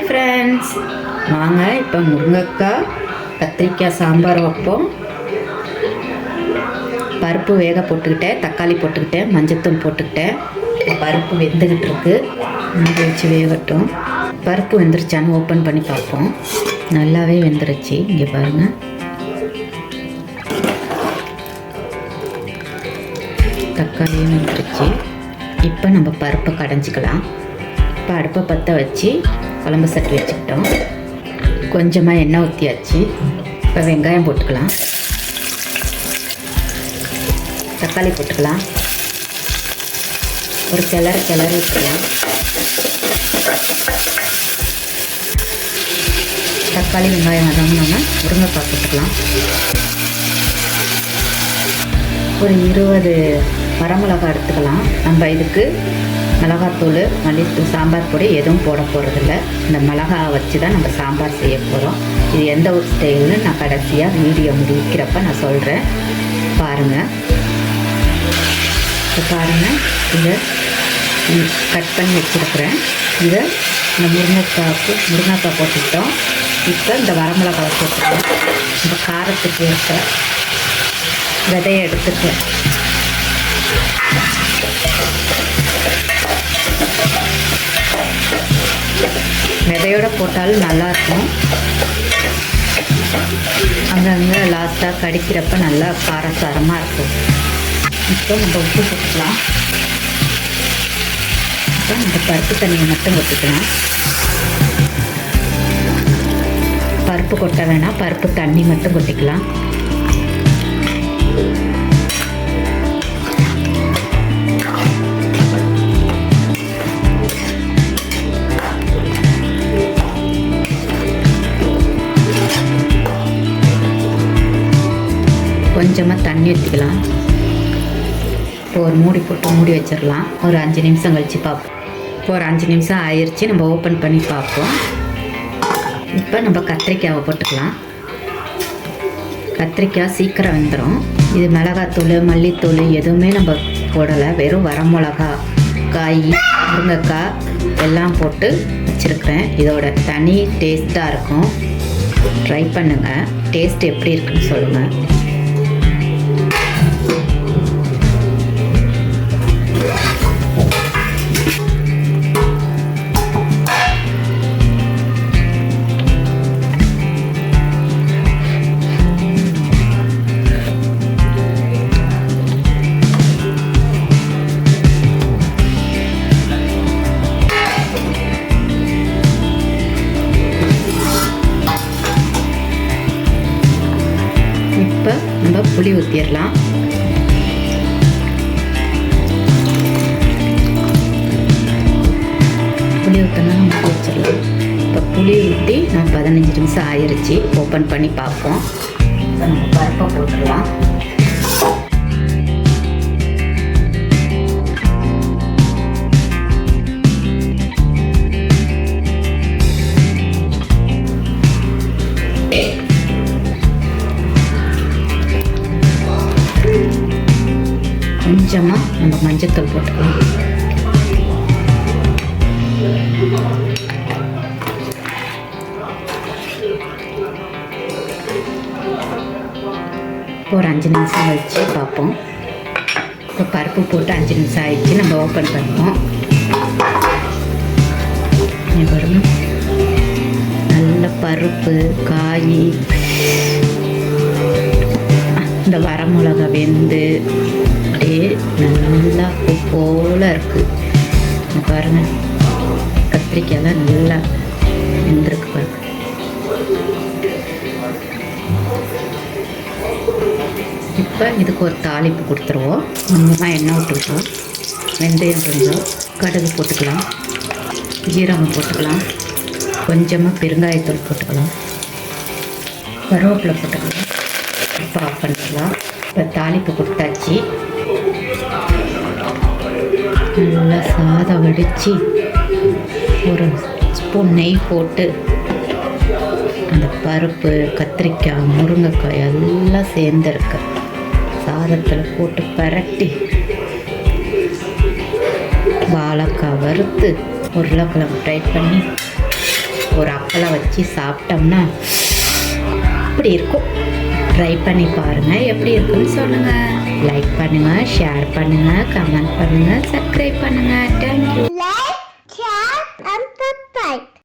Hi friends, வாங்க இப்போ முருங்கைக்காய் கத்திரிக்காய் சாம்பார் வைப்போம். பருப்பு வேக போட்டுக்கிட்டேன், தக்காளி போட்டுக்கிட்டேன், மஞ்சத்தூள் போட்டுக்கிட்டேன். பருப்பு வெந்துக்கிட்டு இருக்கு, மூடி வச்சு வேகட்டும். பருப்பு வெந்துருச்சான்னு ஓப்பன் பண்ணி பார்ப்போம். நல்லாவே வெந்துருச்சு. இங்கே பாருங்கள், தக்காளியும் வெந்துருச்சு. இப்போ நம்ம பருப்பை கடைஞ்சிக்கலாம். இப்போ அடுப்பை பற்ற வச்சு குழம்பு சட்டி வச்சுக்கிட்டோம். கொஞ்சமாக எண்ணெய் ஊற்றியாச்சு. இப்போ வெங்காயம் போட்டுக்கலாம், தக்காளி போட்டுக்கலாம், ஒரு கிளறி விட்டுக்கலாம். தக்காளி வெங்காயம் வதங்கினோன்னா முருங்கைக்காய் போட்டுக்கலாம். ஒரு 20 வரமிளகாய் எடுத்துக்கலாம். நம்ம இதுக்கு மிளகாத்தூள், மல்லித்தூள், சாம்பார் பொடி எதுவும் போட போகிறதில்ல. இந்த மிளகாய் வச்சு தான் நம்ம சாம்பார் செய்ய போகிறோம். இது எந்த ஒரு ஸ்டைல்னு நான் கடைசியாக வீடியோ முடிக்கிறப்ப நான் சொல்கிறேன், பாருங்கள். இப்போ பாருங்கள், இதை கட் பண்ணி வச்சுருக்கிறேன். இதை இந்த முருங்கைக்காய் போட்டுக்கிட்டோம். இப்போ இந்த வரமிளகாவை போட்டுக்கலாம். இந்த காரத்துக்கு ஏற்ற விதையை எடுத்துக்கலாம். விதையோடு போட்டாலும் நல்லாயிருக்கும். அங்கங்கே லாஸ்ட்டாக கடிக்கிறப்ப நல்லா காரசாரமாக இருக்கும். இப்போ நம்ம உப்பு போட்டுக்கலாம். இப்போ நம்ம பருப்பு தண்ணியை மட்டும் கொட்டிக்கலாம். பருப்பு கொட்ட வேணாம், பருப்பு தண்ணி மட்டும் கொட்டிக்கலாம். கொஞ்சமாக தண்ணி ஊற்றிக்கலாம். இப்போ ஒரு மூடி போட்டு மூடி வச்சிடலாம். ஒரு 5 நிமிஷம் கழித்து பார்ப்போம். இப்போ ஒரு 5 நிமிஷம் ஆயிடுச்சு. நம்ம ஓப்பன் பண்ணி பார்ப்போம். இப்போ நம்ம கத்திரிக்காயை போட்டுக்கலாம். கத்திரிக்காய் சீக்கிரம் வெந்துடும். இது மிளகாத்தூள், மல்லித்தூள் எதுவுமே நம்ம போடலை. வெறும் வரமிளகா, காய், முருங்கைக்காய் எல்லாம் போட்டு வச்சுருக்கிறேன். இதோட தனி டேஸ்ட்டாக இருக்கும். ட்ரை பண்ணுங்கள். டேஸ்ட் எப்படி இருக்குன்னு சொல்லுங்கள். இப்போ நம்ம புளி ஊற்றிடலாம். புளி ஊற்றினா நம்ம வச்சிடலாம். இப்போ புளி ஊற்றி நம்ம 15 நிமிஷம் ஆயிடுச்சு. ஓப்பன் பண்ணி பார்ப்போம். இப்போ நம்ம பருப்பை போட்டுடலாம். கொஞ்சமாக நம்ம மஞ்சத்தூள் போட்டுக்கலாம். ஒரு 5 நிமிஷம் கழிச்சு பார்ப்போம். இப்போ பருப்பு போட்டு 5 நிமிஷம் ஆயிடுச்சு. நம்ம ஓப்பன் பண்ணுவோம். பாருங்க, நல்ல பருப்பு, காய், இந்த வரமிளகா வெந்து அப்படியே நல்லா போல் இருக்குது. பாருங்கள், கத்திரிக்காயெல்லாம் நல்லா வெந்திருக்கு பாருங்க. இப்போ இதுக்கு ஒரு தாளிப்பு கொடுத்துருவோம். கொஞ்சமாக எண்ணெய் விட்டுக்கிட்டோம். வெந்தயம் கொஞ்சம், கடுகு போட்டுக்கலாம், ஜீரகம் போட்டுக்கலாம், கொஞ்சமாக பெருங்காயத்தூள் போட்டுக்கலாம், கருவேப்பிலை போட்டுக்கலாம். இப்போ ஆஃப் பண்ணிக்கலாம். இப்போ தாளிப்பு கொடுத்தாச்சு. நல்லா சாதம் வடித்து ஒரு ஸ்பூன் நெய் போட்டு அந்த பருப்பு, கத்திரிக்காய், முருங்கைக்காய் எல்லாம் சேர்ந்துருக்கு. சாதத்தில் போட்டு பரட்டி வாழைக்காய் வறுத்து உருளைக்கிழங்கு ஃப்ரை பண்ணி ஒரு அப்பளம் வச்சு சாப்பிட்டோம்னா அப்படி இருக்கும். ட்ரை பண்ணி பாருங்கள், எப்படி இருக்குன்னு சொல்லுங்கள். லைக் பண்ணுங்கள், ஷேர் பண்ணுங்கள், கமெண்ட் பண்ணுங்கள், சப்ஸ்கிரைப் பண்ணுங்கள். தேங்க்யூ.